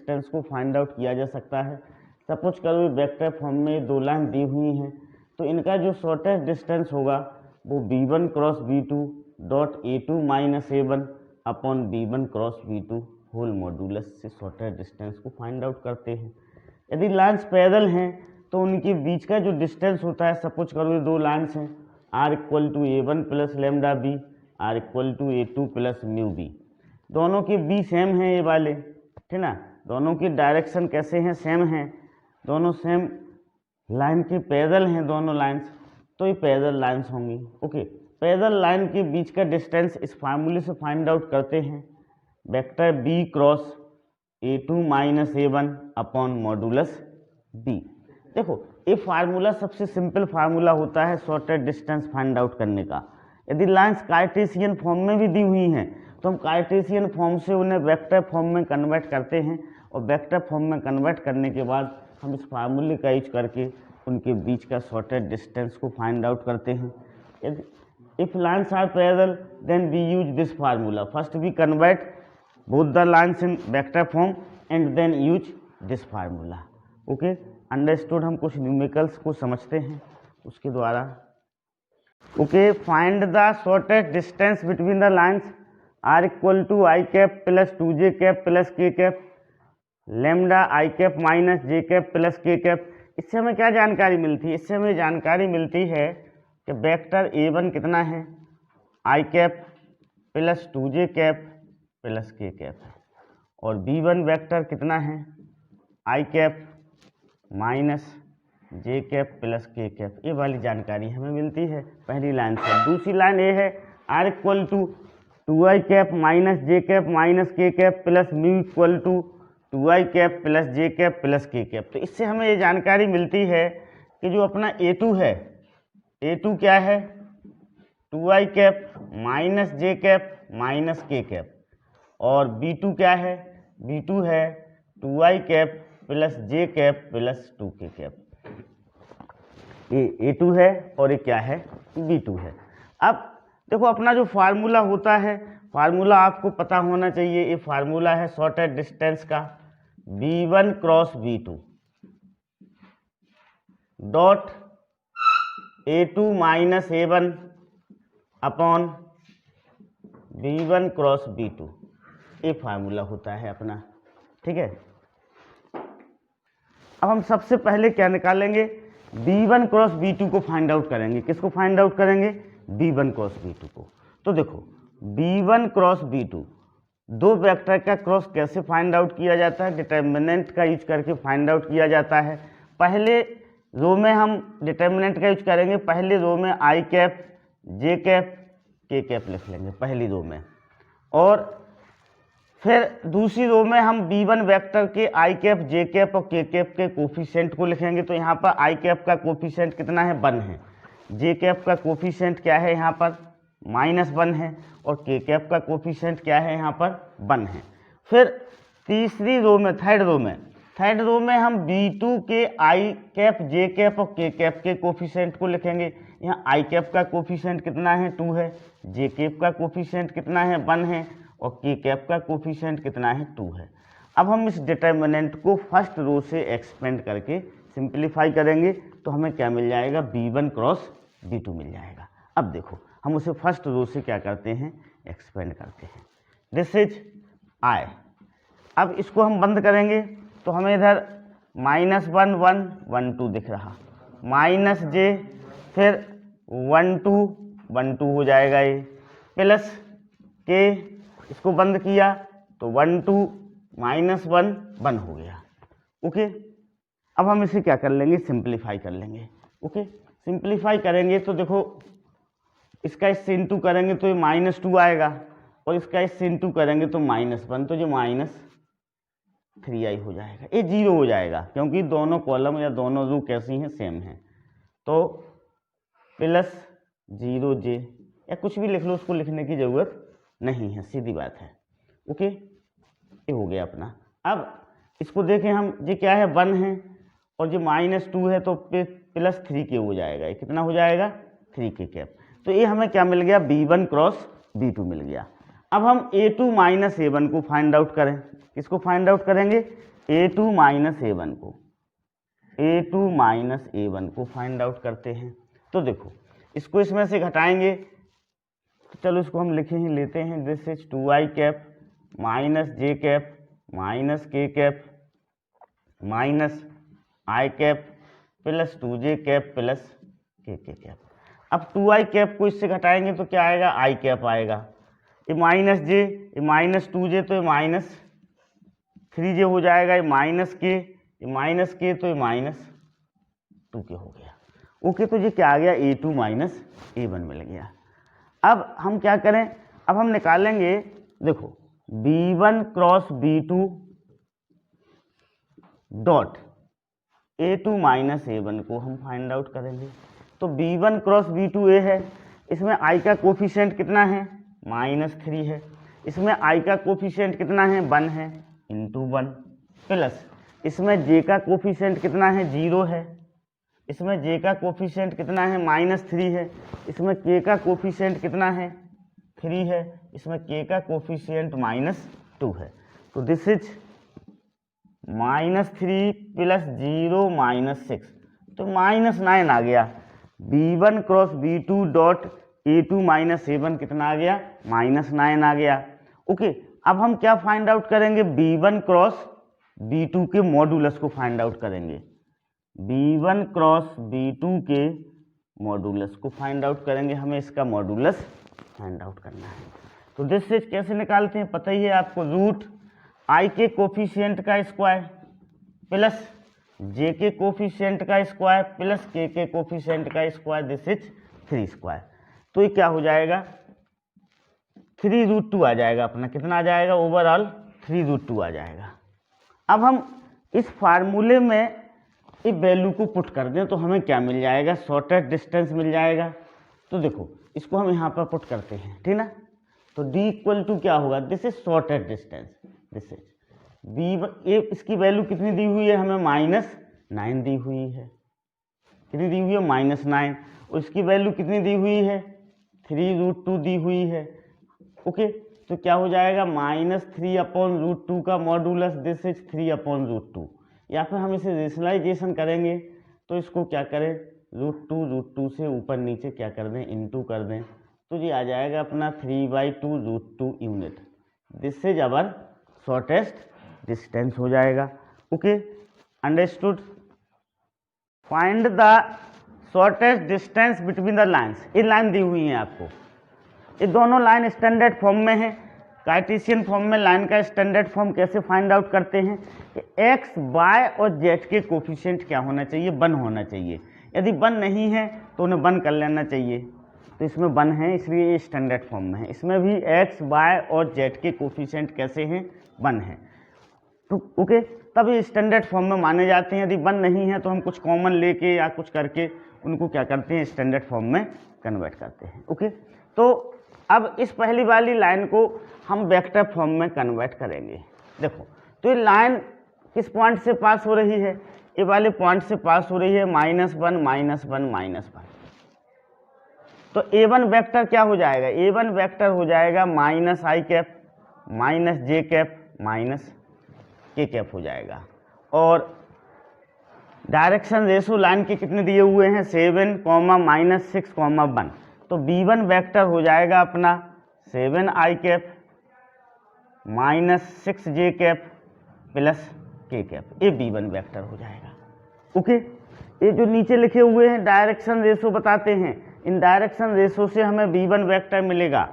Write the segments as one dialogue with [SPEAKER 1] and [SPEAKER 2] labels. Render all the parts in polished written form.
[SPEAKER 1] Distance को find out किया जा सकता है। सपोज करो वेक्टर फॉर्म में दो लाइन दी हुई हैं, तो इनका जो शॉर्टेस्ट डिस्टेंस होगा वो b1 cross b2 dot a2 minus a1 upon b1 cross b2 whole modulus से शॉर्टेस्ट डिस्टेंस को फाइंड आउट करते हैं। यदि लाइन्स पैरेलल हैं तो उनके बीच का जो डिस्टेंस होता है, सपोज करो ये दो लाइन्स हैं, r equal to a1 plus lambda B, r equal to a2 plus mu B, दोनों के बी सेम हैं ये वाले, ठीक ना, दोनों की डायरेक्शन कैसे हैं, सेम हैं, दोनों सेम लाइन के पैरेलल हैं दोनों लाइन्स, तो ये पैरेलल लाइन्स होंगी। ओके, पैरेलल लाइन के बीच का डिस्टेंस इस फार्मूले से फाइंड आउट करते हैं, vector b cross a2 minus a1 upon modulus b। देखो ये फार्मूला सबसे सिंपल फार्मूला होता है शॉर्टेस्ट डिस्टेंस फाइंड आउट करने का। यदि लाइन्स कार्टेशियन फॉर्म में भी दी हुई हैं तो हम कार्टेशियन फॉर्म से उन्हें वेक्टर फॉर्म में कन्वर्ट करते हैं, और वेक्टर फॉर्म में कन्वर्ट करने के बाद हम इस फार्मूले का यूज करके उनके बीच का शॉर्टेस्ट डिस्टेंस को फाइंड आउट करते हैं। If lines are parallel then we use this formula, first we convert both the lines in vector form and then use this formula। Okay, understood. हम कुछ न्यूमेरिकल्स को समझते हैं उसके द्वारा। Okay, find the shortest distance between the lines r equal to I cap plus 2j cap plus k cap lambda I cap minus j cap plus k cap. इससे हमें क्या जानकारी मिलती है? इससे हमें जानकारी मिलती है कि वेक्टर a1 कितना है, i cap plus 2j cap plus k cap है, और b1 वेक्टर कितना है, i cap minus j cap plus k cap. ये वाली जानकारी हमें मिलती है पहली लाइन से। दूसरी लाइन ये है r equal to 2i cap minus j cap minus k cap plus mu equal to 2i cap plus j cap plus k cap. तो इससे हमें ये जानकारी मिलती है कि जो अपना a2 है, a2 क्या है, 2i cap minus j cap minus k cap, और b2 क्या है, b2 है 2i cap plus j cap plus 2k cap. ये a2 है और ये क्या है, b2 है। अब देखो अपना जो फार्मूला होता है, फार्मूला आपको पता होना चाहिए। ये फार्मूला है शॉर्टेस्ट डिस्टेंस का, b1 cross b2 dot a2 minus a1 upon b1 cross b2, ये फार्मूला होता है अपना, ठीक है। अब हम सबसे पहले क्या निकालेंगे, b1 क्रॉस b2 को फाइंड आउट करेंगे। किसको फाइंड आउट करेंगे, b1 क्रॉस b2 को। तो देखो b1 क्रॉस b2, दो वेक्टर का क्रॉस कैसे फाइंड आउट किया जाता है, डिटर्मिनेंट का यूज करके फाइंड आउट किया जाता है। पहले रो में हम डिटर्मिनेंट का यूज करेंगे, पहले रो में आई कैप जे कैप के कैप लिख लेंगे पहली रो में, और फिर दूसरी रो में हम b1 वेक्टर के आई कैप जे कैप और के कैप के कोफिशिएंट को लिखेंगे। तो यहाँ पर आई कैप का कोफिशिएंट कितना है, 1 है, जे कैप का कोफिशिएंट क्या है यहाँ पर, -1 है, और के कैप का कोफिशिएंट क्या है यहाँ पर, 1 है। फिर तीसरी रो में, थर्ड रो में हम b2 के आई कैप जे कैप और के कैप के कोफिशिएंट को लिखेंगे। यहाँ आई कैप का कोफिशिएंट कितना है, 2 है, जे कैप का कोफिशिएंट कितना है, 1 है, और के कैप का कोफिशिएंट कितना है, 2 है। अब हम इस डिटर्मिनेंट को फर्स्ट रो से एक्सपेंड करके सिंप्लीफाई करेंगे तो हमें क्या मिल जाएगा, b1 क्रॉस b2 मिल जाएगा। अब देखो हम उसे फर्स्ट रो से क्या करते हैं, एक्सपेंड करते हैं। This is i। अब इसको हम बंद करेंगे तो हमें इधर -1 1 1 2 दिख रहा, माइनस j, फिर 1 2 1 2 हो जाएगा ये, प्लस k, इसको बंद किया तो 1 2 -1 1 हो गया। ओके, अब हम इसे क्या कर लेंगे, सिंप्लीफाई कर लेंगे। ओके, सिंप्लीफाई करेंगे तो देखो इसका इससे इंटू करेंगे तो ये -2 आएगा, और इसका इससे इंटू करेंगे तो -1, तो जो -3i हो जाएगा। ये 0 हो जाएगा क्योंकि दोनों कॉलम या दोनों रो कैसी हैं, सेम हैं। तो प्लस 0j या कुछ भी लिख लो, उसको लिखने की ज़रूरत नहीं है, सीधी बात है। ओके, ये हो गया अपना। अब इसको देखें हम, ये क्या है, 1 है, और जो -2 है तो +3k हो जाएगा। ये कितना हो जाएगा, 3k कैप। तो ये हमें क्या मिल गया, b1 क्रॉस b2 मिल गया। अब हम a2 माइनस a1 को फाइंड आउट करें। किसको फाइंड आउट करेंगे, A2 माइनस A1 को A2 माइनस A1 को फाइंड आउट करते हैं। तो देखो इसको इसमें से घटाएंगे, तो चलो इसको हम लिखे ही लेते हैं। This is 2i cap minus j cap minus k cap minus i cap plus 2j cap plus k cap. अब 2i कैप को इससे घटाएंगे तो क्या आएगा, आई कैप आएगा। ये माइनस जे, ये माइनस 2j, तो ये माइनस 3j हो जाएगा। ये माइनस के, ये माइनस के, तो ये माइनस 2k हो गया। ओके, तो ये क्या आ गया, A2 माइनस A1 मिल गया। अब हम क्या करें, अब हम निकालेंगे, देखो B1 cross B2 dot A2 minus A1 को हम फाइंड आउट करेंगे। तो B1 क्रॉस B2 A है, इसमें I का कोफिशिएंट कितना है, -3 है। इसमें I का कोफिशिएंट कितना है, 1 है, इंटू 1 प्लस इसमें J का कोफिशिएंट कितना है, 0 है। इसमें J का कोफिशिएंट कितना है, -3 है। इसमें K का कोफिशिएंट कितना है, 3 है। इसमें K का कोफिशिएंट -2 है। तो दिस इज -3 प्लस 0 -6, तो -9 आ गया। B1 cross B2 dot A2 minus A1 कितना आ गया, -9 आ गया। ओके, अब हम क्या फाइंड आउट करेंगे, B1 क्रॉस B2 के मॉडुलस को फाइंड आउट करेंगे। B1 क्रॉस B2 के मॉडुलस को फाइंड आउट करेंगे, हमें इसका मॉडुलस फाइंड आउट करना है। तो दिस इज कैसे निकालते हैं, पता ही है आपको, रूट I के कोफिशिएंट का स्क्वायर प्लस J के कोफिशिएंट का स्क्वायर प्लस K के कोफिशिएंट का स्क्वायर, दिस इज 3 स्क्वायर। तो ये क्या हो जाएगा, 3√2 आ जाएगा अपना, कितना आ जाएगा, ओवरऑल 3√2 आ जाएगा। अब हम इस फार्मूले में इस वैल्यू को पुट कर दें तो हमें क्या मिल जाएगा, शॉर्टेस्ट डिस्टेंस मिल जाएगा। तो देखो इसको हम यहाँ पर पुट करते हैं, ठीक ना। तो D इक्वल टू क्या होगा, this is shortest distance, this is B, इसकी वैल्यू कितनी दी हुई है हमें, -9 दी हुई है। कितनी दी हुई है, -9। और इसकी वैल्यू कितनी दी हुई है, 3√2 दी हुई है। ओके, तो क्या हो जाएगा, -3/√2 का मॉडुलस, दिस इज 3/√2। या फिर हम इसे रेशनलाइजेशन करेंगे तो इसको क्या करें, √2 से ऊपर नीचे क्या कर दें, इनटू कर दें, तो ये आ जाएगा अपना 3/2√2 unit. This is our shortest distance हो जाएगा। Okay, understood. Find the shortest distance between the lines. ये लाइन दी हुई है आपको, ये दोनों लाइन स्टैंडर्ड फॉर्म में है। कार्टेशियन फॉर्म में लाइन का स्टैंडर्ड फॉर्म कैसे फाइंड आउट करते हैं कि x, y और z के कोफिशिएंट क्या होना चाहिए, 1 होना चाहिए। यदि 1 नहीं है तो उन्हें 1 कर लेना चाहिए। तो इसमें 1 है, इसलिए ये स्टैंडर्ड फॉर्म में है। इसमें भी x, y और z के कोफिशिएंट कैसे हैं, 1 है। तो ओके, तब ये स्टैंडर्ड फॉर्म में माने जाते हैं। यदि 1 नहीं है तो हम कुछ कॉमन लेके या कुछ करके उनको क्या करते हैं, स्टैंडर्ड फॉर्म में कन्वर्ट करते हैं। ओके, तो अब इस पहली वाली लाइन को हम वेक्टर फॉर्म में कन्वर्ट करेंगे। देखो, तो ये लाइन किस पॉइंट से पास हो रही है, ये वाले पॉइंट से पास हो रही है, -1 -1 -1। तो A1 वेक्टर क्या हो जाएगा, A1 वेक्टर हो जाएगा -i cap -j cap -k cap हो जाएगा। और डायरेक्शन रेशो लाइन के कितने दिए हुए हैं, 7, -6, 1। तो B1 वेक्टर हो जाएगा अपना 7i cap -6j cap plus k cap, ये B1 वेक्टर हो जाएगा। ओके, ये जो नीचे लिखे हुए हैं डायरेक्शन रेशो बताते हैं, इन डायरेक्शन रेशो से हमें B1 वेक्टर मिलेगा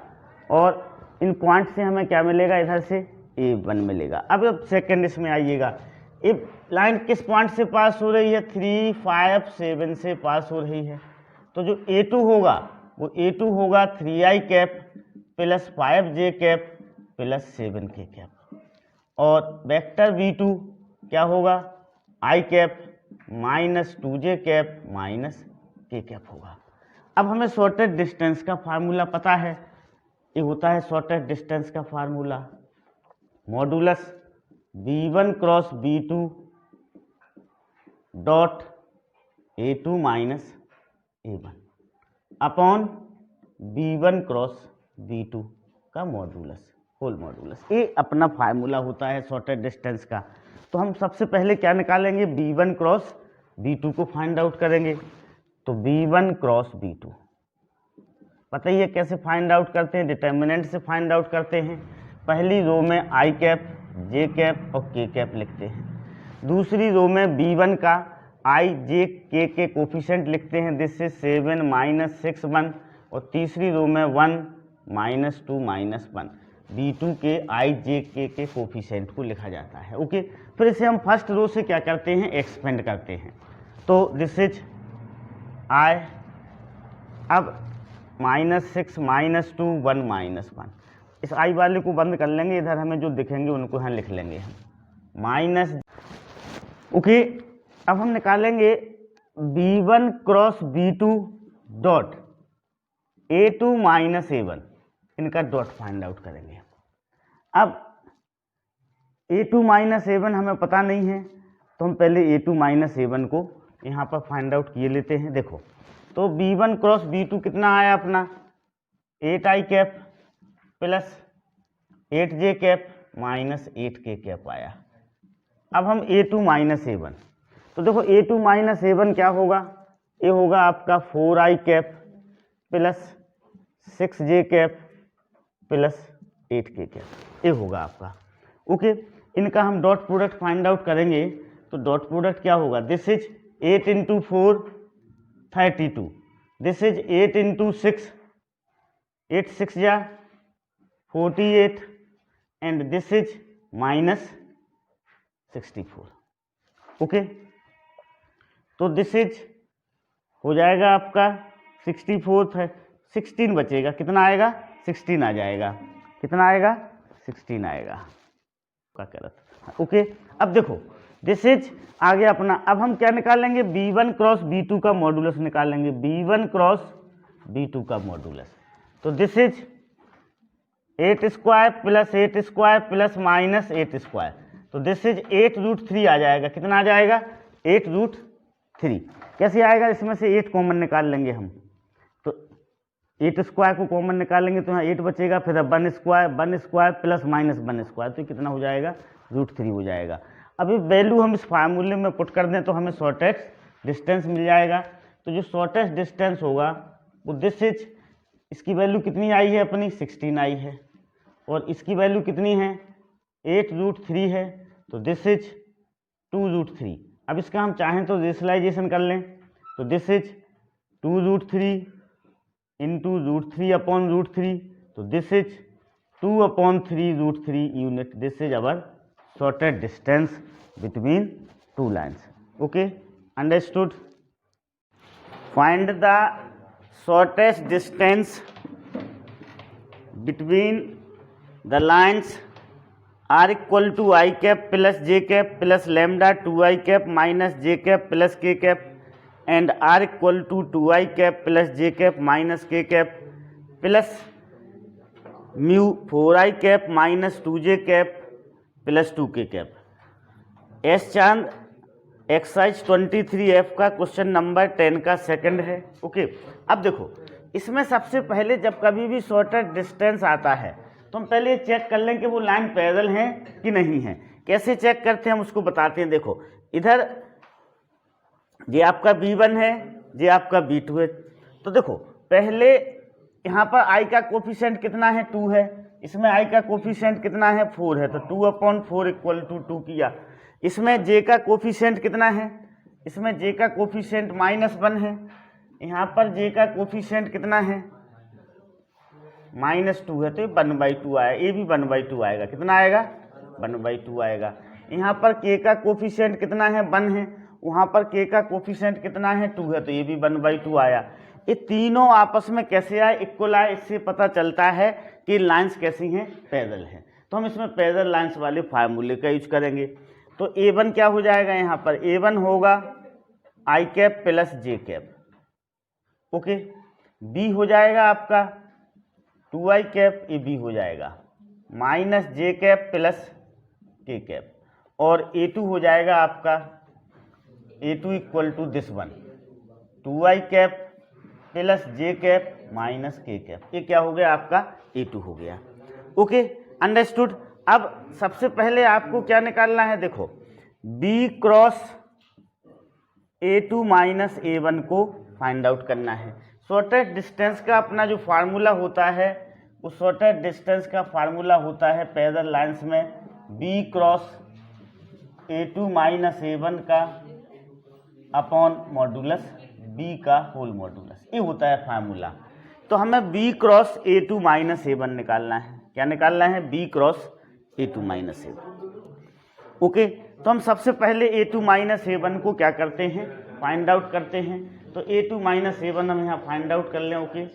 [SPEAKER 1] और इन पॉइंट से हमें क्या मिलेगा, इधर से A1 मिलेगा। अब सेकेंड इसमें आइएगा, ये लाइन किस पॉइंट से पास हो रही है, 3, 5, 7 से पास हो रही है। तो जो A2 होगा वो A2 होगा 3i cap plus 5j cap plus 7k cap. और वेक्टर V2 क्या होगा, i cap -2j cap -k cap होगा। अब हमें शॉर्टेस्ट डिस्टेंस का फार्मूला पता है, ये होता है शॉर्टेस्ट डिस्टेंस का formula, modulus B1 cross B2 dot A2 minus A1 upon B1 cross B2 का मॉडुलस, होल मॉडुलस। ये अपना फार्मूला होता है शॉर्टेस्ट डिस्टेंस का। तो हम सबसे पहले क्या निकालेंगे, B1 क्रॉस B2 को फाइंड आउट करेंगे। तो B1 क्रॉस B2 पता ही है कैसे फाइंड आउट करते हैं, डिटर्मिनेंट से फाइंड आउट करते हैं। पहली रो में I कैप, J कैप और K कैप लिखते हैं। दूसरी रो में B1 का I, J, K के कोफिशिएंट लिखते हैं, दिस इज 7 - 6 1। और तीसरी रो में 1 - 2 - 1 B2 के I, J, K के कोफिशिएंट को लिखा जाता है। ओके, फिर इसे हम फर्स्ट रो से क्या करते हैं, एक्सपेंड करते हैं। तो दिस इज I, अब -6 - 2 1 - 1, इस I वाले को बंद कर लेंगे, इधर हमें जो दिखेंगे उनको यहाँ लिख लेंगे हम माइनस। ओके, अब हम निकालेंगे B1 cross B2 dot A2 - A1, इनका डॉट फाइंड आउट करेंगे। अब A2 - A1 हमें पता नहीं है, तो हम पहले A2 - A1 को यहाँ पर फाइंड आउट किए लेते हैं। देखो, तो B1 क्रॉस B2 कितना आया अपना, 8I cap plus 8J cap minus 8K cap आया। अब हम A2 - A1, तो देखो A2 - A1 क्या होगा, ये होगा आपका 4I cap plus 6J cap plus 8K cap, ये होगा आपका। ओके, इनका हम डॉट प्रोडक्ट फाइंड आउट करेंगे। तो डॉट प्रोडक्ट क्या होगा, दिस इज 8 × 4 32, दिस इज 8 × 6 8 6 जा 48 एंड दिस इज -64। ओके, तो दिस इज हो जाएगा आपका 64 है, 16 बचेगा, कितना आएगा 16 आ जाएगा, कितना आएगा 16 आएगा का करत। ओके, अब देखो दिस इज आ गया अपना। अब हम क्या निकालेंगे, B1 क्रॉस B2 का मॉडुलस निकालेंगे, B1 क्रॉस B2 का मॉडुलस। तो this is 8 square plus 8 square plus -8 square, तो दिस इज 8√3 आ जाएगा, कितना आ जाएगा 8√3। कैसे आएगा, इसमें से 8 कॉमन निकाल लेंगे हम, तो 8 स्क्वायर को कॉमन निकालेंगे तो यहाँ 8 बचेगा, फिर 1 स्क्वायर प्लस -1 स्क्वायर, तो कितना हो जाएगा √3 हो जाएगा। अब ये वैल्यू हम इस फार्मूले में पुट कर दें तो हमें शॉर्टेस्ट डिस्टेंस मिल जाएगा। तो जो शॉर्टेस्ट डिस्टेंस होगा वो दिस इज, इसकी वैल्यू कितनी आई है अपनी 16 आई है, और इसकी वैल्यू कितनी है 8√3 है, तो दिस इज 2√3। अब इसका हम चाहें तो रेशनलाइजेशन कर लें, तो दिस इज 2√3 इंटू √3/√3, तो this is 2/3√3 unit, this is our shortest distance between two lines. Okay, understood? Find the shortest distance between the lines r equal to I cap plus j cap plus lambda 2I cap minus j cap plus k cap and r equal to 2I cap plus j cap minus k cap plus mu 4I cap minus 2j cap plus 2K cap. S चांद exercise 23F का question number 10 का second है। Okay, अब देखो इसमें सबसे पहले जब कभी भी शॉर्टेस्ट डिस्टेंस आता है तो हम पहले चेक कर लें कि वो लाइन पैरेलल है कि नहीं है। कैसे चेक करते हैं हम उसको बताते हैं। देखो इधर ये आपका B1 है, ये आपका B2 है। तो देखो पहले यहाँ पर I का कोफिशिएंट कितना है 2 है, इसमें I का कोफिशिएंट कितना है 4 है, तो 2/4 इक्वल टू 2 किया। इसमें J का कोफिशिएंट कितना है, इसमें J का कोफिशिएंट -1 है, यहाँ पर J का कोफिशिएंट कितना है -2 है, तो ये 1/2 आया, ये भी 1/2 आएगा, कितना आएगा 1/2 आएगा। यहाँ पर K का कोफिशिएंट कितना है 1 है, वहाँ पर K का कोफिशिएंट कितना है 2 है, तो ये भी 1/2 आया। ये तीनों आपस में कैसे आए, इक्वल आए, इससे पता चलता है कि लाइंस कैसी हैं पैरेलल हैं। तो हम इसमें पैरेलल लाइंस वाले फार्मूले का यूज करेंगे। तो A1 क्या हो जाएगा, यहाँ पर A1 होगा I cap plus J cap. Okay, B हो जाएगा आपका 2I कैप, ये B हो जाएगा minus J cap plus K cap, और A2 हो जाएगा आपका A2 equal to this one 2I cap plus J cap minus K cap. ये क्या हो गया आपका A2 हो गया। Okay, understood. अब सबसे पहले आपको क्या निकालना है, देखो B cross A2 minus A1 को फाइंड आउट करना है। शॉर्टेस्ट डिस्टेंस का अपना जो फार्मूला होता है, उस शॉर्टेस्ट डिस्टेंस का फार्मूला होता है पैरेलल लाइंस में B cross A2 minus A1 का अपॉन मॉडुलस बी का होल मॉडुलस, ये होता है फार्मूला। तो हमें B cross A2 minus A1 निकालना है। क्या निकालना है? B cross A2 minus A1। Okay, तो हम सबसे पहले A2 माइनस A1 को क्या करते हैं? फाइंड आउट करते हैं। तो A2 माइनस A1 हम यहाँ फाइंड आउट कर लें। ओके,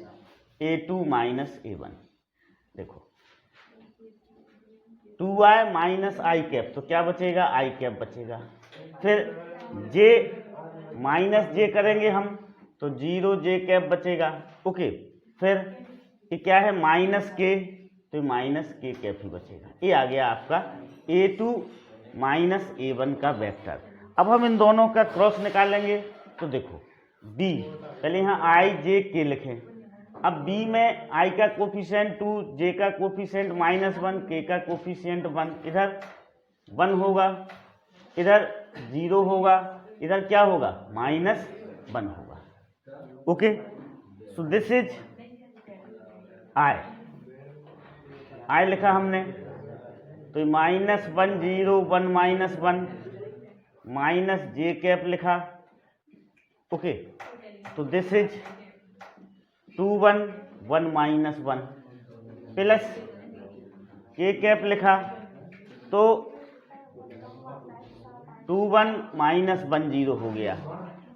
[SPEAKER 1] A2 माइनस A1, देखो 2i माइनस आई कैप, तो क्या बचेगा? आई कैप बचेगा। फिर j माइनस जे करेंगे हम, तो 0j कैप बचेगा। ओके, फिर ये क्या है? माइनस के, तो माइनस के कैप ही बचेगा। ये आ गया आपका A2 माइनस A1 का वेक्टर। अब हम इन दोनों का क्रॉस निकालेंगे। तो देखो b, पहले यहाँ आई जे के लिखें। अब b में i का कोफिशिएंट 2, j का कोफिशिएंट -1, k का कोफिशिएंट 1, इधर 1 होगा, इधर 0 होगा, इधर क्या होगा? -1 होगा। Okay, so this is i लिखा हमने, तो -1 0 1 -1 माइनस जे कैप लिखा। ओके, तो this is 2 1 1 -1 plus k cap लिखा, तो 2 1 -1 0 हो गया।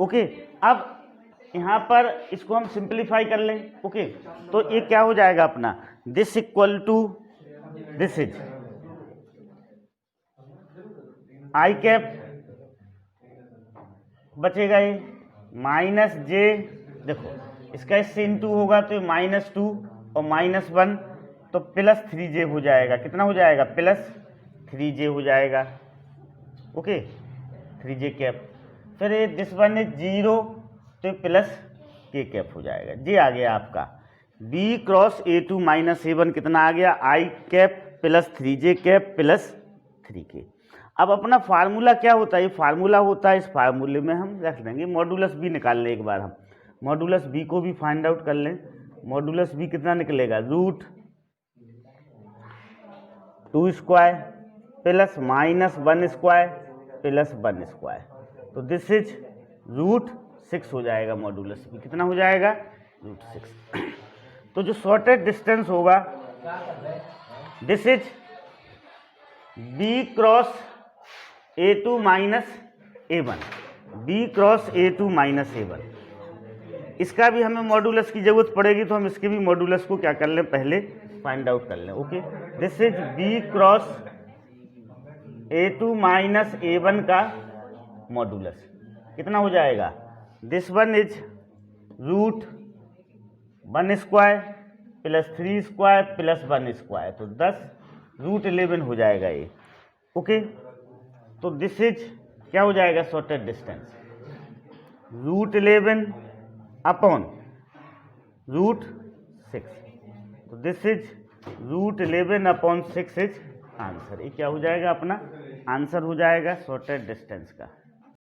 [SPEAKER 1] ओके, अब यहाँ पर इसको हम सिंप्लीफाई कर लें। ओके, तो ये क्या हो जाएगा अपना? This equal to this is I cap बचेगा, ये माइनस जे, देखो इसका इससे इंटू होगा तो -2 और -1, तो +3j हो जाएगा। कितना हो जाएगा? +3j हो जाएगा। Okay, 3j cap. फिर ये दिस वन इज 0, तो प्लस के कैप हो जाएगा। ये आ गया आपका b cross A2 minus A1 कितना आ गया? I cap plus 3j cap plus 3k। अब अपना फार्मूला क्या होता है? ये फार्मूला होता है, इस फार्मूले में हम रख देंगे मॉडुलस b निकाल लें। एक बार हम मॉडुलस b को भी फाइंड आउट कर लें। मॉडुलस b कितना निकलेगा? √2 square plus -1 square plus 1 square, तो दिस इज √6 हो जाएगा। मॉडुलस b कितना हो जाएगा? √6। तो जो शॉर्टेस्ट डिस्टेंस होगा, this is b cross A2 minus A1, b cross A2 minus A1। इसका भी हमें मॉडुलस की जरूरत पड़ेगी, तो हम इसके भी मॉडुलस को क्या कर लें? पहले फाइंड आउट कर लें। Okay, this is b cross A2 minus A1 का मॉडुलस कितना हो जाएगा? This one is √1 square plus 3 square plus 1 square, तो 10 √11 हो जाएगा ये। ओके, तो दिस इज क्या हो जाएगा? शॉर्टेस्ट डिस्टेंस √11 अपॉन √6, तो this is √11 upon 6 is answer. ये क्या हो जाएगा? अपना आंसर हो जाएगा शॉर्टेस्ट डिस्टेंस का।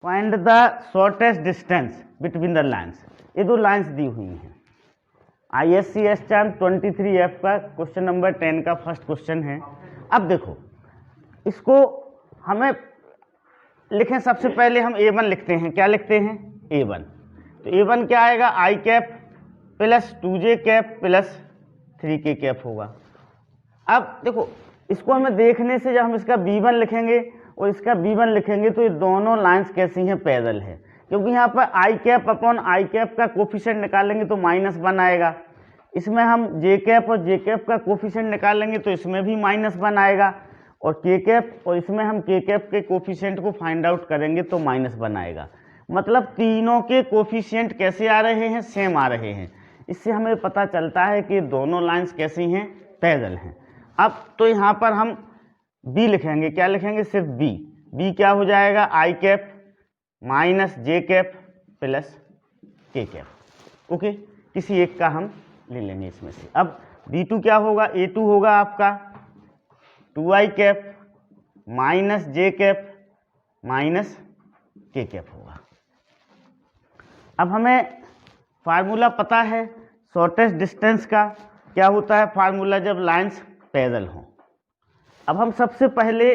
[SPEAKER 1] Find the shortest distance between the lines. ये दो लाइन्स दी हुई हैं। ISC चांद 23F का क्वेश्चन नंबर 10 का फर्स्ट क्वेश्चन है। अब देखो, इसको हमें लिखें। सबसे पहले हम A1 लिखते हैं। क्या लिखते हैं? A1। तो A1 क्या आएगा? I cap plus 2j cap plus 3k cap होगा। अब देखो, इसको हमें देखने से जब हम इसका B1 लिखेंगे और इसका B1 लिखेंगे, तो ये दोनों लाइंस कैसी हैं? पैरेलल है, क्योंकि यहाँ पर आई कैप अपॉन आई कैप का कोफिशिएंट निकालेंगे तो -1 आएगा। इसमें हम जे कैप और जे कैप का कोफिशिएंट निकालेंगे तो इसमें भी -1 आएगा, और के कैप और इसमें हम के कैप के कोफिशिएंट को फाइंड आउट करेंगे तो -1 आएगा। मतलब तीनों के कोफिशिएंट कैसे आ रहे हैं? सेम आ रहे हैं। इससे हमें पता चलता है कि दोनों लाइंस कैसी हैं? पैरेलल हैं। अब तो यहाँ पर हम b लिखेंगे। क्या लिखेंगे? सिर्फ b क्या हो जाएगा? आई cap minus j cap plus k cap. Okay, किसी एक का हम ले लेंगे इसमें से। अब b2 क्या होगा? A2 होगा आपका 2i cap minus j cap minus k cap होगा। अब हमें फार्मूला पता है शॉर्टेस्ट डिस्टेंस का, क्या होता है फार्मूला जब लाइंस पैरेलल हों। अब हम सबसे पहले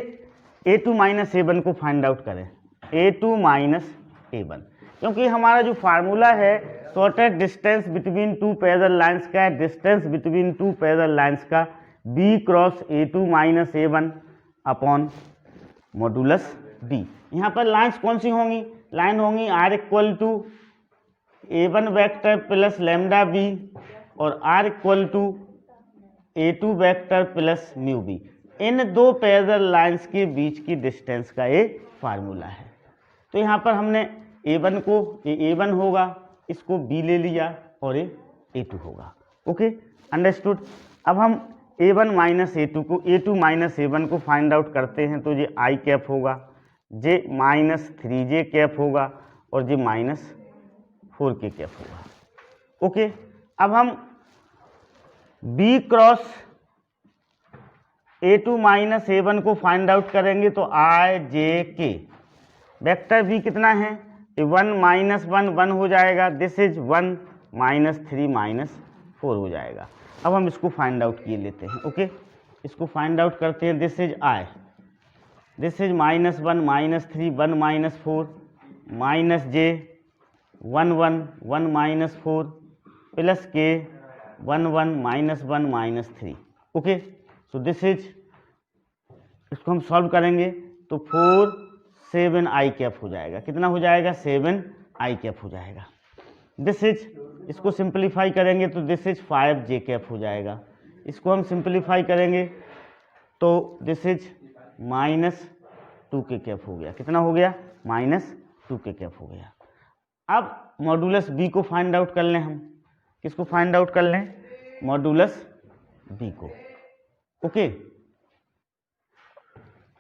[SPEAKER 1] a2 माइनस a1 को फाइंड आउट करें, a2 माइनस a1, क्योंकि हमारा जो फार्मूला है shortest distance between to parallel lines का है, distance between to parallel lines का b cross a2 minus a1 upon modulus b। यहाँ पर लाइंस कौन सी होंगी, लाइन होंगी r equal to a1 vector plus lambda b और r equal to a2 vector plus mu b। इन दो parallel lines के बीच की डिस्टेंस का ये फार्मूला है। तो यहाँ पर हमने a1 को a1 होगा, इसको b ले लिया और ये a2 होगा। Okay, understood. अब हम a1 माइनस a2 को a2 माइनस a1 को फाइंड आउट करते हैं तो ये i कैप होगा, j माइनस 3j कैप होगा और j माइनस 4k कैप होगा। ओके, अब हम b cross a2 minus a1 को फाइंड आउट करेंगे तो i j k, vector b कितना है 1 माइनस 1 1 हो जाएगा, दिस इज 1 माइनस 3 माइनस 4 हो जाएगा। अब हम इसको फाइंड आउट किए लेते हैं। ओके, इसको फाइंड आउट करते हैं, this is i, this is minus 1 minus 3 1 minus 4 minus j 1 1 1 minus 4 plus k 1 1 minus 1 minus 3। Okay, so this is, इसको हम सॉल्व करेंगे तो 4 7 i कैप हो जाएगा। कितना हो जाएगा 7 i कैप हो जाएगा। दिस इज, इसको सिंप्लीफाई करेंगे तो दिस इज 5 j कैप हो जाएगा। इसको हम सिंप्लीफाई करेंगे तो this is minus 2k cap हो गया। कितना हो गया माइनस 2k कैप हो गया। अब मॉडुलस b को फाइंड आउट कर लें हम, किसको फाइंड आउट कर लें, मॉडुलस b को। ओके,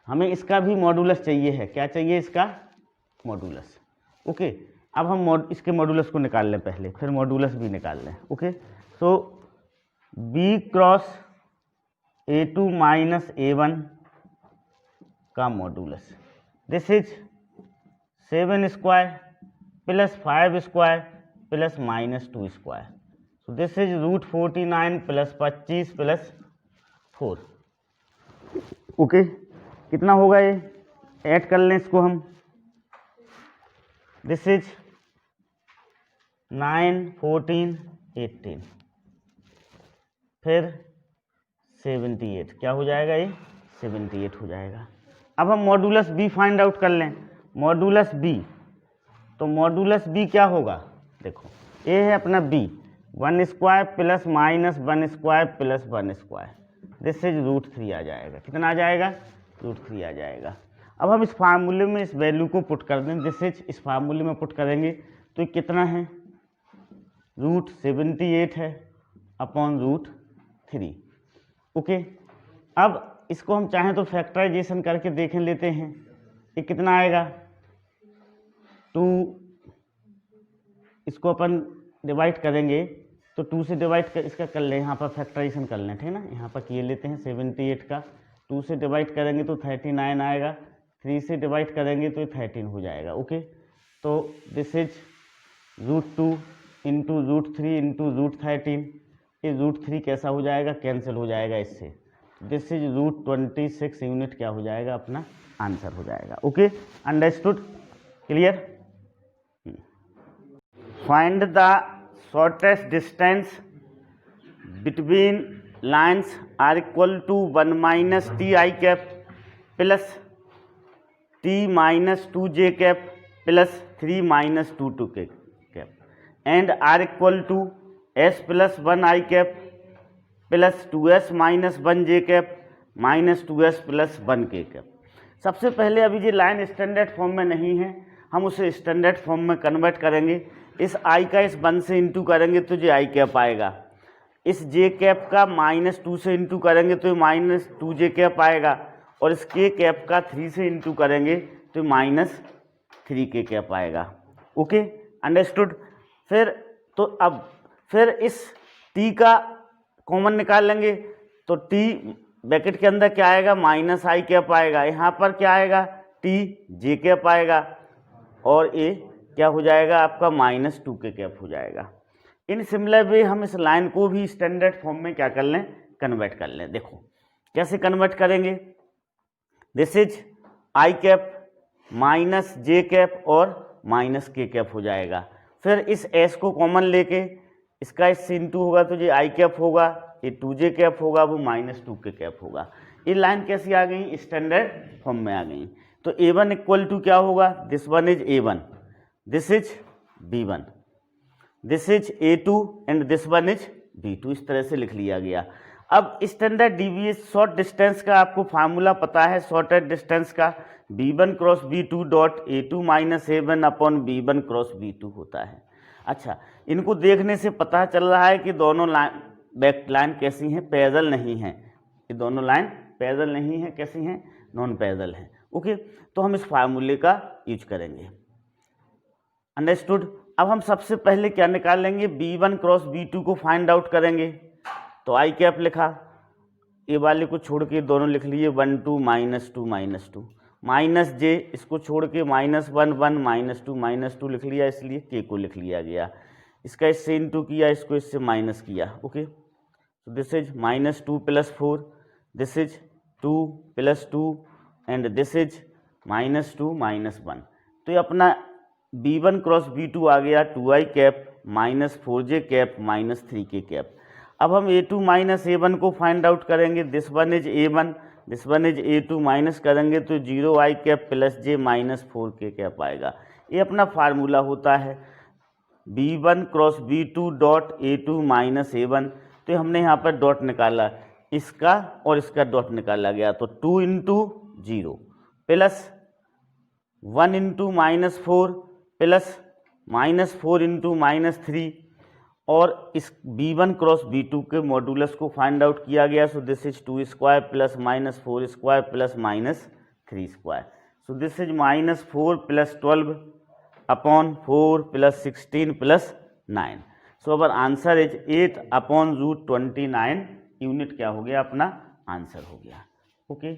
[SPEAKER 1] हमें इसका भी मॉडुलस चाहिए है, क्या चाहिए इसका मॉडुलस। ओके, अब हम इसके मॉडुलस को निकाल लें पहले, फिर मॉडुलस भी निकाल लें। Okay, so b cross a2 minus a1 का modulus, this is 7 square plus 5 square plus minus 2 square, so this is root 49 plus 25 plus 4। Okay, कितना होगा ये, ऐड कर लें इसको हम, दिस इज 9 14 18 फिर 78, क्या हो जाएगा ये 78 हो जाएगा। अब हम मॉडुलस b फाइंड आउट कर लें, मॉडुलस b, तो मॉडुलस b क्या होगा, देखो ये है अपना b, 1 square plus minus 1 square plus 1 square, this is root 3 आ जाएगा। कितना आ जाएगा रूट 3 आ जाएगा। अब हम इस फार्मूले में इस वैल्यू को पुट कर दें, दिस इज इस फार्मूले में पुट करेंगे तो कितना है रूट 78 है अपॉन रूट 3। ओके, अब इसको हम चाहें तो फैक्टराइजेशन करके देख लेते हैं, ये कितना आएगा 2, इसको अपन डिवाइड करेंगे तो 2 से डिवाइड कर इसका कर लें, यहाँ पर फैक्टराइजेशन कर लें, ठीक ना, यहाँ पर किए लेते हैं 78 का 2 से डिवाइड करेंगे तो 39 आएगा, 3 से डिवाइड करेंगे तो 13 हो जाएगा। ओके, तो this is root 2 into root 3 into root 13, ये रूट 3 कैसा हो जाएगा, कैंसिल हो जाएगा इससे, दिस इज रूट 26 यूनिट क्या हो जाएगा, अपना आंसर हो जाएगा। Okay, understood, clear. Find the shortest distance between lines R equal to 1 minus T I cap plus t minus 2j cap plus 3 minus 2k cap and R equal to s plus 1 i cap plus 2s minus 1j cap minus 2s plus 1k cap. सबसे पहले अभी ये line standard form में नहीं है, हम उसे standard form में कन्वर्ट करेंगे। इस i का इस 1 से इंटू करेंगे तो ये i कैप आएगा, इस j कैप का माइनस 2 से इंटू करेंगे तो माइनस 2j कैप आएगा, और इस k कैप का 3 से इंटू करेंगे तो माइनस 3k कैप आएगा। Okay, understood. फिर तो अब फिर इस t का कॉमन निकाल लेंगे तो t ब्रैकेट के अंदर क्या आएगा माइनस i कैप आएगा, यहाँ पर क्या आएगा टी जे कैप आएगा और ए क्या हो जाएगा आपका -2 के कैप हो जाएगा। इन सिमिलर वे हम इस लाइन को भी स्टैंडर्ड फॉर्म में क्या कर लें, कन्वर्ट कर लें। देखो कैसे कन्वर्ट करेंगे, this is I cap minus j cap और माइनस के कैप हो जाएगा। फिर इस एस को कॉमन लेके इसका इससे इंटू होगा तो ये आई कैप होगा, ये 2j कैप होगा, वो -2 के कैप होगा। ये लाइन कैसी आ गई, स्टैंडर्ड फॉर्म में आ गई। तो a1 इक्वल टू क्या होगा, this one is a1, this is b1, this is a2 and this one is b2, इस तरह से लिख लिया गया। अब स्टैंडर्ड डीविएशन शॉर्ट डिस्टेंस का आपको फार्मूला पता है, शॉर्टेस्ट डिस्टेंस का b1 cross b2 dot a2 minus a1 upon b1 cross b2 होता है। अच्छा, इनको देखने से पता चल रहा है कि दोनों लाइन बैक लाइन कैसी हैं, पैरेलल नहीं हैं। ये दोनों लाइन पैरेलल नहीं है, कैसी हैं, नॉन पैरेलल हैं। ओके, तो हम इस फार्मूले का यूज करेंगे। अंडरस्टूड। अब हम सबसे पहले क्या निकाल लेंगे, b1 क्रॉस b2 को फाइंड आउट करेंगे। तो आई कैप लिखा, ए वाले को छोड़ के दोनों लिख लिए, 1 2 -2 -2 माइनस जे, इसको छोड़ के -1 1 -2 लिख लिया, इसलिए के को लिख लिया गया। इसका इससे इंटू किया, इसको इससे माइनस किया। Okay, so this is -2 + 4, this is 2 + 2 and this is -2 -1। तो ये अपना b1 क्रॉस b2 आ गया 2i cap -4j cap -3k cap. अब हम a2 माइनस a1 को फाइंड आउट करेंगे, this one is a1, this one is a2, minus करेंगे तो 0i cap + j -4k cap आएगा। ये अपना फार्मूला होता है b1 cross b2 dot a2 minus a1। तो हमने यहाँ पर डॉट निकाला, इसका और इसका डॉट निकाला गया, तो 2 × 0 प्लस 1 × -4 प्लस -4 × -3, और इस b1 क्रॉस b2 के मॉडुलस को फाइंड आउट किया गया। सो this is 2 square plus -4 square plus -3 square. So this is -4 + 12 upon 4 + 16 + 9। So our answer is 8/√29 unit क्या हो गया, अपना आंसर हो गया। Okay,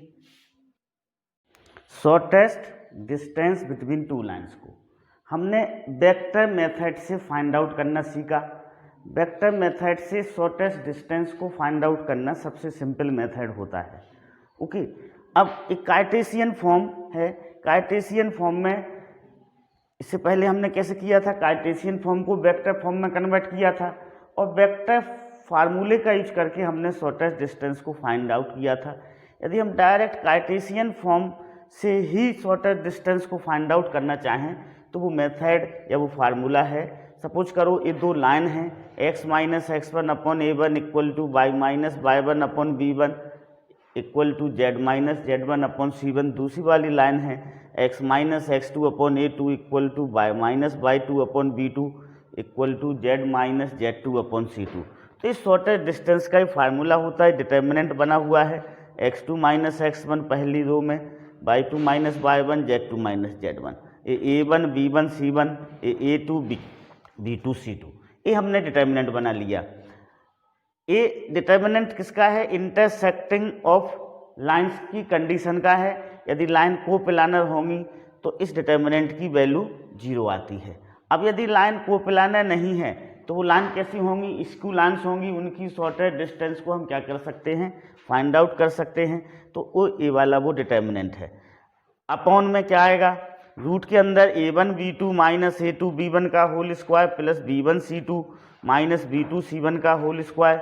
[SPEAKER 1] shortest distance between two lines को हमने वेक्टर मेथड से फाइंड आउट करना सीखा। वेक्टर मेथड से शॉर्टेस्ट डिस्टेंस को फाइंड आउट करना सबसे सिंपल मेथड होता है। ओके, अब एक कार्टेशियन फॉर्म है, कार्टेशियन फॉर्म में इससे पहले हमने कैसे किया था, कार्टेशियन फॉर्म को वेक्टर फॉर्म में कन्वर्ट किया था और वेक्टर फार्मूले का यूज करके हमने शॉर्टेस्ट डिस्टेंस को फाइंड आउट किया था। यदि हम डायरेक्ट कार्टेशियन फॉर्म से ही शॉर्टेस्ट डिस्टेंस को फाइंड आउट करना चाहें तो वो मेथड या वो फार्मूला है, सपोज करो ये दो लाइन हैं, x minus x1 upon a1 equal to y minus y1 upon b1 equal to z minus z1 upon c1। दूसरी वाली लाइन है x minus x2 upon a2 equal to y minus y2 upon b2 equal to z minus z2 upon c2। तो इस shortest distance का ही formula होता है, determinant बना हुआ है x2 माइनस x1 पहली रो में, y2 minus y1 z2 minus z1, ये a1 b1 c1, ये a2 b2 c2, ये हमने डिटर्मिनेंट बना लिया। ये डिटर्मिनेंट किसका है, इंटरसेक्टिंग ऑफ लाइंस की कंडीशन का है। यदि लाइन कोप्लानर होंगी तो इस डिटर्मिनेंट की वैल्यू 0 आती है। अब यदि लाइन कोप्लानर नहीं है तो वो लाइन कैसी होंगी, स्क्यू लाइन्स होंगी, उनकी शॉर्टेस्ट डिस्टेंस को हम क्या कर सकते हैं, फाइंड आउट कर सकते हैं। तो वो ए वाला वो डिटर्मिनेंट है। अपॉन में क्या आएगा, रूट के अंदर a1 b2 minus a2 b1 का whole square plus b1 c2 minus b2 c1 का whole square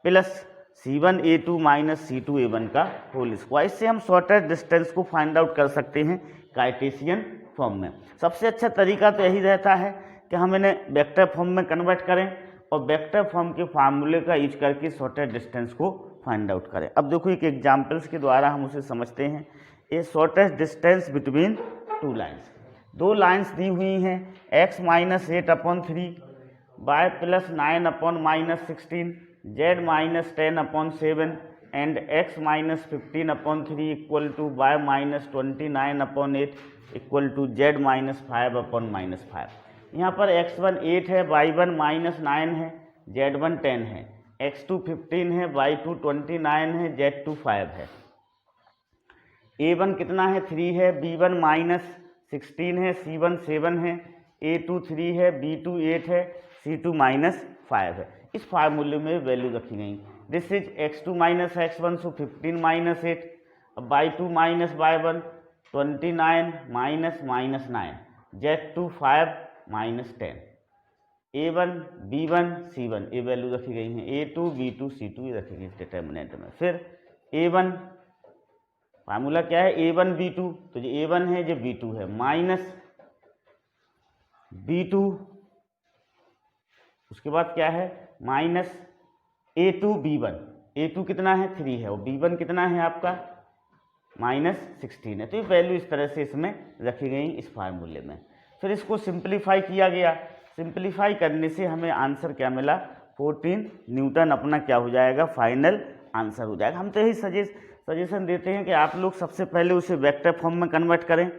[SPEAKER 1] plus c1 a2 minus c2 a1 का होल स्क्वायर। इससे हम शॉर्टेस्ट डिस्टेंस को फाइंड आउट कर सकते हैं कार्टेशियन फॉर्म में। सबसे अच्छा तरीका तो यही रहता है कि हम इन्हें वेक्टर फॉर्म में कन्वर्ट करें और वेक्टर फॉर्म के फार्मूले का यूज करके शॉर्टेस्ट डिस्टेंस को फाइंड आउट करें। अब देखो एक एग्जाम्पल्स के द्वारा हम उसे समझते हैं। A shortest distance between two lines, दो लाइन्स दी हुई हैं, x minus 8 upon 3, y plus 9 upon minus 16, z minus 10 upon 7 and x minus 15 upon 3 equal to y minus 29 upon 8 equal to z minus 5 upon minus 5। यहाँ पर x1 8 है, y1 minus 9 है, z1 10 है, x2 15 है, y2 29 है, z2 5 है। A1 कितना है 3 है, B1 -16 है, C1 7 है, A2 3 है, B2 8 है, C2 -5 है। इस फार्मूले में वैल्यू रखी गई। This is x2 - x1 so 15 - 8, y2 - y1 29 -9, z2 5 -10, A1 B1 C1 ये वैल्यू रखी गई है, A2 B2 C2 ये रखी गई डिटर्मिनेंट में। फिर A1 फार्मूला क्या है, A1 B2, तो जो A1 है जो B2 है, माइनस B2, उसके बाद क्या है माइनस A2 B1, A2 कितना है 3 है और B1 कितना है आपका -16 है। तो ये वैल्यू इस तरह से इसमें रखी गई इस फार्मूले में। फिर इसको सिंप्लीफाई किया गया, सिंप्लीफाई करने से हमें आंसर क्या मिला 14 न्यूटन अपना क्या हो जाएगा फाइनल आंसर हो जाएगा। हम तो यही सजेशन देते हैं कि आप लोग सबसे पहले उसे वेक्टर फॉर्म में कन्वर्ट करें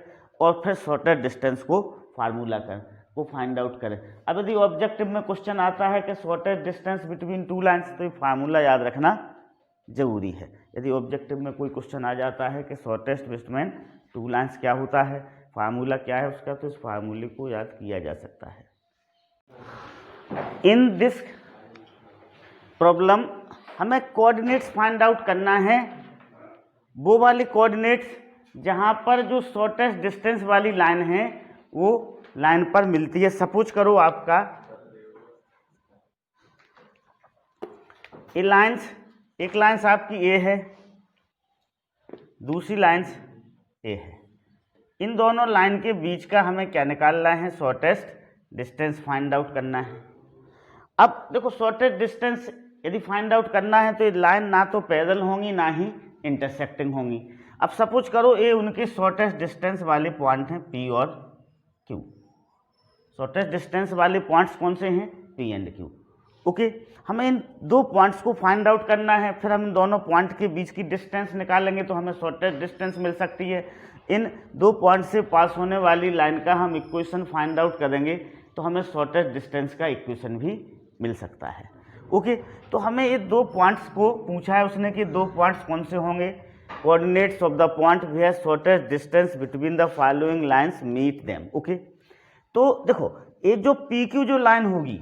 [SPEAKER 1] और फिर शॉर्टेस्ट डिस्टेंस को फार्मूला को फाइंड आउट करें। अब यदि ऑब्जेक्टिव में क्वेश्चन आता है कि shortest distance between two lines, तो ये फार्मूला याद रखना जरूरी है। यदि ऑब्जेक्टिव में कोई क्वेश्चन आ जाता है कि शॉर्टेस्ट बिटवीन टू लाइन्स क्या होता है, फार्मूला क्या है उसका, तो इस फार्मूले को याद किया जा सकता है। इन दिस प्रॉब्लम हमें कोऑर्डिनेट्स फाइंड आउट करना है, वो वाले कोऑर्डिनेट्स जहां पर जो शॉर्टेस्ट डिस्टेंस वाली लाइन है वो लाइन पर मिलती है। सपोज करो आपका ये लाइन्स, एक लाइन्स आपकी ए है, दूसरी लाइन्स ए है, इन दोनों लाइन के बीच का हमें क्या निकालना है शॉर्टेस्ट डिस्टेंस फाइंड आउट करना है। अब देखो शॉर्टेस्ट डिस्टेंस यदि फाइंड आउट करना है तो ये लाइन ना तो पैरेलल होंगी ना ही इंटरसेक्टिंग होंगी। अब सपोज करो ये उनके शॉर्टेस्ट डिस्टेंस वाले पॉइंट हैं P और Q। शॉर्टेस्ट डिस्टेंस वाले पॉइंट्स कौन से हैं P एंड Q। ओके, हमें इन दो पॉइंट्स को फाइंड आउट करना है, फिर हम इन दोनों पॉइंट के बीच की डिस्टेंस निकालेंगे तो हमें शॉर्टेस्ट डिस्टेंस मिल सकती है। इन दो पॉइंट से पास होने वाली लाइन का हम इक्वेशन फाइंड आउट करेंगे तो हमें शॉर्टेस्ट डिस्टेंस का इक्वेशन भी मिल सकता है। ओके, तो हमें ये दो पॉइंट्स को पूछा है उसने कि दो पॉइंट्स कौन से होंगे, coordinates of the point where shortest distance between the following lines meet them. Okay, तो देखो ये जो PQ जो लाइन होगी,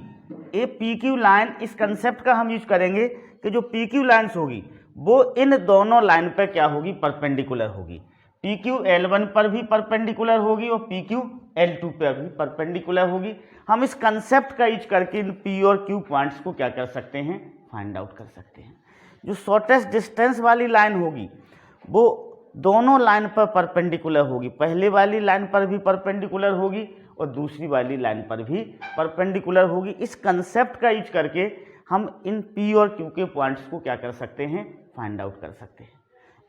[SPEAKER 1] ये PQ लाइन, इस कंसेप्ट का हम यूज करेंगे कि जो PQ लाइन्स होगी वो इन दोनों लाइन पर क्या होगी परपेंडिकुलर होगी। PQ L1 पर भी परपेंडिकुलर होगी और PQ L2 पर भी परपेंडिकुलर होगी। हम इस कंसेप्ट का यूज करके इन P और Q पॉइंट्स को क्या कर सकते हैं फाइंड आउट कर सकते हैं। जो शॉर्टेस्ट डिस्टेंस वाली लाइन होगी वो दोनों लाइन पर परपेंडिकुलर होगी, पहले वाली लाइन पर भी परपेंडिकुलर होगी और दूसरी वाली लाइन पर भी परपेंडिकुलर होगी। इस कंसेप्ट का यूज करके हम इन P और Q के पॉइंट्स को क्या कर सकते हैं फाइंड आउट कर सकते हैं।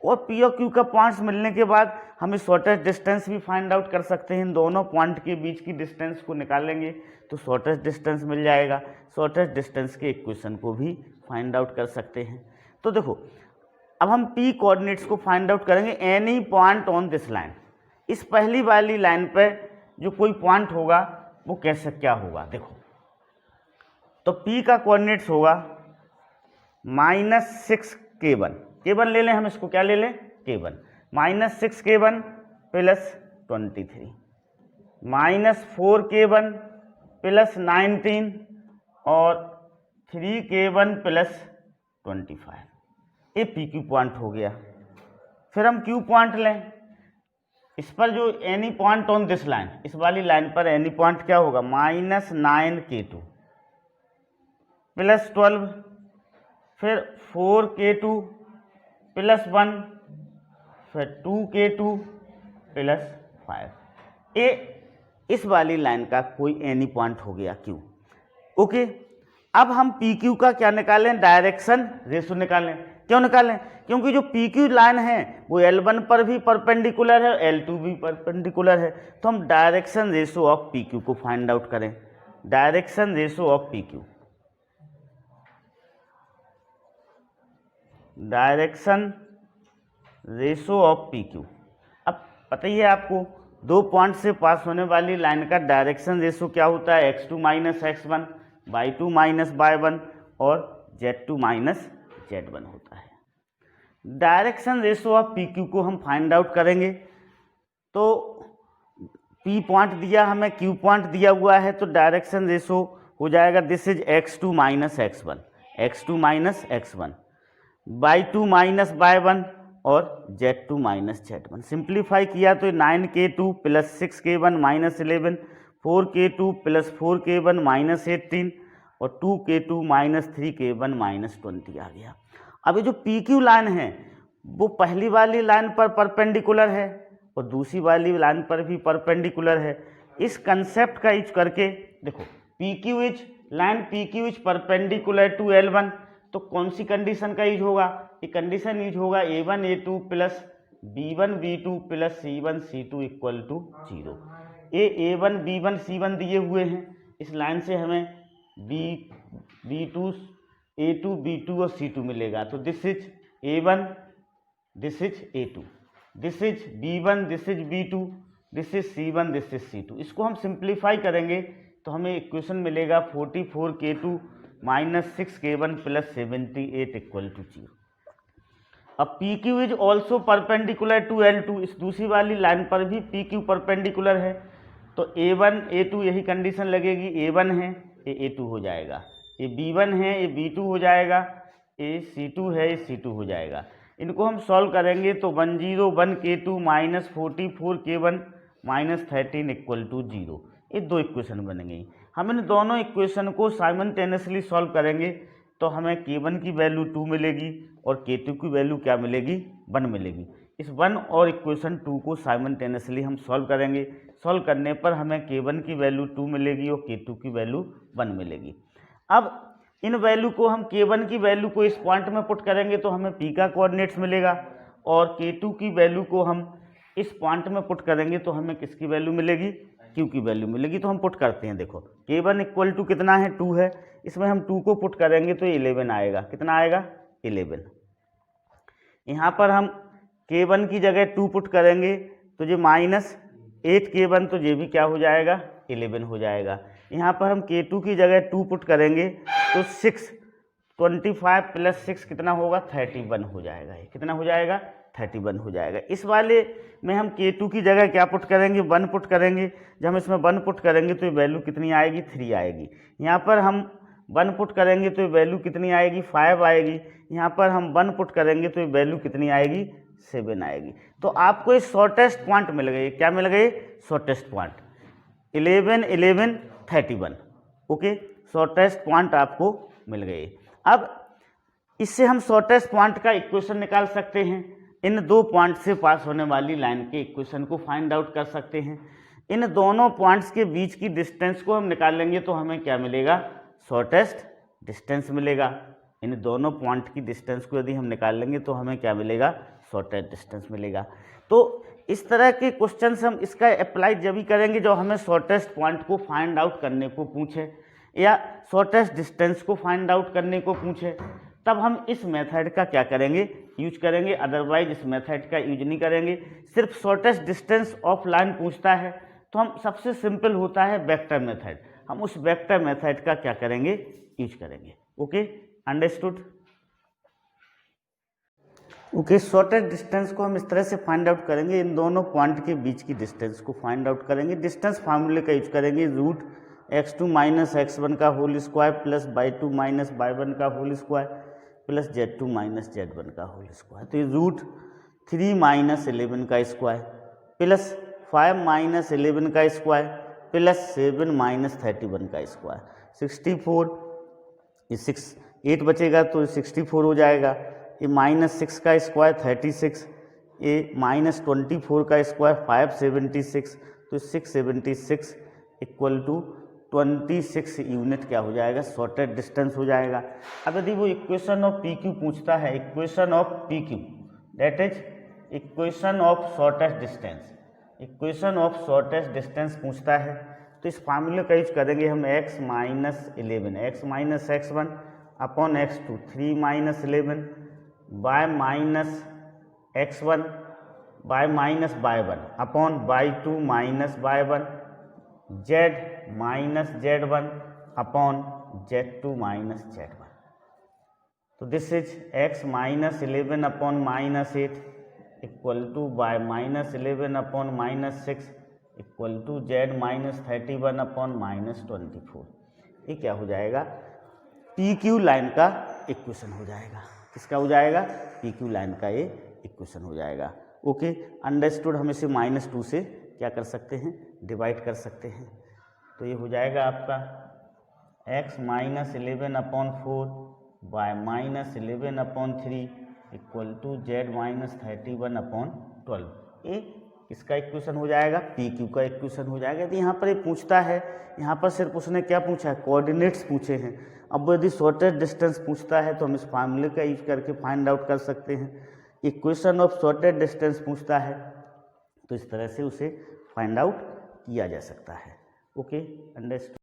[SPEAKER 1] और P और Q का पॉइंट्स मिलने के बाद हम इस शॉर्टेस्ट डिस्टेंस भी फाइंड आउट कर सकते हैं। इन दोनों पॉइंट के बीच की डिस्टेंस को निकालेंगे तो शॉर्टेस्ट डिस्टेंस मिल जाएगा। शॉर्टेस्ट डिस्टेंस के इक्वेशन को भी फाइंड आउट कर सकते हैं। तो देखो अब हम P कोऑर्डिनेट्स को फाइंड आउट करेंगे any point on this line. इस पहली वाली लाइन पर जो कोई पॉइंट होगा वो कैसे क्या होगा, देखो तो P का कोऑर्डिनेट्स होगा -6 K1, K1 ले लें हम, इसको क्या ले लें K1, -6 K1 plus 23, -4 K1 plus 19 और 3 K1 प्लस 25। ये PQ पॉइंट हो गया। फिर हम Q पॉइंट लें, इस पर जो any point on this line, इस वाली लाइन पर एनी पॉइंट क्या होगा -9 K2 प्लस 12, फिर 4 K2 प्लस 1, फिर 2 K2 प्लस 5। ये इस वाली लाइन का कोई एनी पॉइंट हो गया Q। ओके, अब हम PQ का क्या निकालें डायरेक्शन रेशो निकालें। क्यों निकालें, क्योंकि जो PQ लाइन है वो L1 पर भी परपेंडिकुलर है, L2 भी परपेंडिकुलर है, तो हम डायरेक्शन रेशो ऑफ PQ को फाइंड आउट करें। Direction ratio of PQ, direction ratio of PQ। अब पता ही है आपको दो पॉइंट से पास होने वाली लाइन का डायरेक्शन रेशो क्या होता है x2 - x1, y2 - y1 और z2 - z1 होता है। Direction ratio of P Q को हम फाइंड आउट करेंगे। तो पी पॉइंट दिया हमें, क्यू पॉइंट दिया हुआ है, तो डायरेक्शन रेशो हो जाएगा this is x2 minus x1, x2 minus x1, y2 minus y1 और z2 माइनस z1। सिंप्लीफाई किया तो 9k2 plus 6k1 minus 11, 4k2 plus 4k1 minus 18 और 2k2 माइनस 3k1 माइनस 20 आ गया। अब ये जो पी क्यू लाइन है वो पहली वाली लाइन पर परपेंडिकुलर है और दूसरी वाली लाइन पर भी परपेंडिकुलर है। इस कंसेप्ट का यूज करके देखो, P Q is line P Q is perpendicular to L1, तो कौन सी कंडीशन का यूज होगा? ये कंडीशन यूज होगा A1 A2 plus B1 B2 plus C1 C2 equal to 0। ये A1 B1 C1 दिए हुए हैं, इस लाइन से हमें B2 A2 B2 और C2 मिलेगा। तो this is A1, this is A2, this is B1, this is B2, this is C1, this is C2। इसको हम सिंप्लीफाई करेंगे तो हमें इक्वेशन मिलेगा 44k2 minus 6k1 plus 78 equal to 0। अब P Q is also perpendicular to L2, इस दूसरी वाली लाइन पर भी पी क्यू परपेंडिकुलर है, तो A1 A2 यही कंडीशन लगेगी, A1 है ये A2 हो जाएगा, ये B1 है ये B2 हो जाएगा, ये C2 है ये C2 हो जाएगा। इनको हम सॉल्व करेंगे तो 101k2 minus 44k1 minus 13 equal to 0, ये दो इक्वेशन बन गई। हम इन दोनों इक्वेशन को साइमल्टेनियसली सॉल्व करेंगे तो हमें k1 की वैल्यू 2 मिलेगी और k2 की वैल्यू क्या मिलेगी? 1 मिलेगी। इस 1 और इक्वेशन 2 को साइमल्टेनियसली हम सॉल्व करेंगे। सॉल्व करने पर हमें k1 की वैल्यू 2 मिलेगी और k2 की वैल्यू 1 मिलेगी। अब इन वैल्यू को हम k1 की वैल्यू को इस पॉइंट में पुट करेंगे तो हमें p का कोऑर्डिनेट्स मिलेगा और k2 की वैल्यू को हम इस पॉइंट में पुट करेंगे तो हमें किसकी वैल्यू मिलेगी? q की वैल्यू मिलेगी। तो हम पुट करते हैं, देखो k1 इक्वल टू कितना है? 2 है, इसमें हम 2 को पुट करेंगे तो 11 आएगा। कितना आएगा? 11। यहाँ पर हम k1 की जगह 2 पुट करेंगे तो ये माइनस 8k1, तो ये भी क्या हो जाएगा? 11 हो जाएगा। यहाँ पर हम k2 की जगह 2 पुट करेंगे तो 25 प्लस 6 कितना होगा? 31 हो जाएगा। ये कितना हो जाएगा? 31 हो जाएगा। इस वाले में हम k2 की जगह क्या पुट करेंगे? 1 पुट करेंगे। जब हम इसमें 1 पुट करेंगे तो ये वैल्यू कितनी आएगी? 3 आएगी। यहाँ पर हम 1 पुट करेंगे तो ये वैल्यू कितनी आएगी? 5 आएगी। यहाँ पर हम 1 पुट करेंगे तो ये वैल्यू कितनी आएगी? 7 आएगी। तो आपको ये शॉर्टेस्ट पॉइंट मिल गई। क्या मिल गई? Shortest point 11 11 31। Okay, shortest point आपको मिल गई। अब इससे हम शॉर्टेस्ट पॉइंट का इक्वेशन निकाल सकते हैं। इन दो पॉइंट से पास होने वाली लाइन के इक्वेशन को फाइंड आउट कर सकते हैं। इन दोनों पॉइंट्स के बीच की डिस्टेंस को हम निकाल लेंगे तो हमें क्या मिलेगा? शॉर्टेस्ट डिस्टेंस मिलेगा। इन दोनों पॉइंट की डिस्टेंस को यदि हम निकाल लेंगे तो हमें क्या मिलेगा? शॉर्टेस्ट डिस्टेंस मिलेगा। तो इस तरह के क्वेश्चंस हम इसका अप्लाई जब भी करेंगे जो हमें शॉर्टेस्ट पॉइंट को फाइंड आउट करने को पूछे या शॉर्टेस्ट डिस्टेंस को फाइंड आउट करने को पूछे, तब हम इस मेथड का क्या करेंगे? यूज करेंगे। अदरवाइज इस मेथड का यूज नहीं करेंगे। सिर्फ शॉर्टेस्ट डिस्टेंस ऑफ लाइन पूछता है तो हम सबसे सिंपल होता है वेक्टर मेथड, हम उस वेक्टर मेथड का क्या करेंगे? यूज करेंगे। Okay, understood? Okay, shortest distance को हम इस तरह से फाइंड आउट करेंगे। इन दोनों पॉइंट के बीच की डिस्टेंस को फाइंड आउट करेंगे। डिस्टेंस फार्मूले का यूज करेंगे, रूट x2 माइनस x1 का whole square plus y2 minus y1 का whole square plus z2 minus z1 का होल स्क्वायर। तो ये रूट 3 माइनस 11 का स्क्वायर प्लस 5 माइनस 11 का स्क्वायर प्लस 7 माइनस 31 का स्क्वायर 64। ये 8 बचेगा तो 64 हो जाएगा। ये माइनस 6 का स्क्वायर 36, ये माइनस 24 का स्क्वायर 576, तो 676 इक्वल टू 26 यूनिट क्या हो जाएगा? शॉर्टेस्ट डिस्टेंस हो जाएगा। अब यदि वो इक्वेशन ऑफ पी क्यू पूछता है, equation of P Q that is equation of shortest distance, equation of shortest distance पूछता है तो इस फार्मूले का यूज करेंगे हम x minus 11 x minus x1 upon x2 3 minus 11 y minus x1 y minus y1 upon y2 minus y1 z minus z1 upon z2 minus z1। तो this is x minus 11 upon minus 8 equal to by minus 11 upon minus 6 equal to z minus 31 upon minus 24। ये क्या हो जाएगा, P Q line का equation हो जाएगा। किसका हो जाएगा, पी क्यू लाइन का ये इक्वेशन हो जाएगा। Okay, understood. हम इसे -2 से क्या कर सकते हैं, डिवाइड कर सकते हैं। तो ये हो जाएगा आपका x minus 11 upon 4 by minus 11 upon 3 equal to z minus 31 upon 12। ये इसका इक्वेशन हो जाएगा, पी क्यू का इक्वेशन हो जाएगा। तो यहाँ पर ये पूछता है, यहाँ पर सिर्फ उसने क्या पूछा है, कोऑर्डिनेट्स पूछे हैं। अब यदि शॉर्टेस्ट डिस्टेंस पूछता है तो हम इस फार्मूले का यूज करके फाइंड आउट कर सकते हैं। इक्वेशन ऑफ शॉर्टेस्ट डिस्टेंस पूछता है तो इस तरह से उसे फाइंड आउट किया जा सकता है। Okay, understood.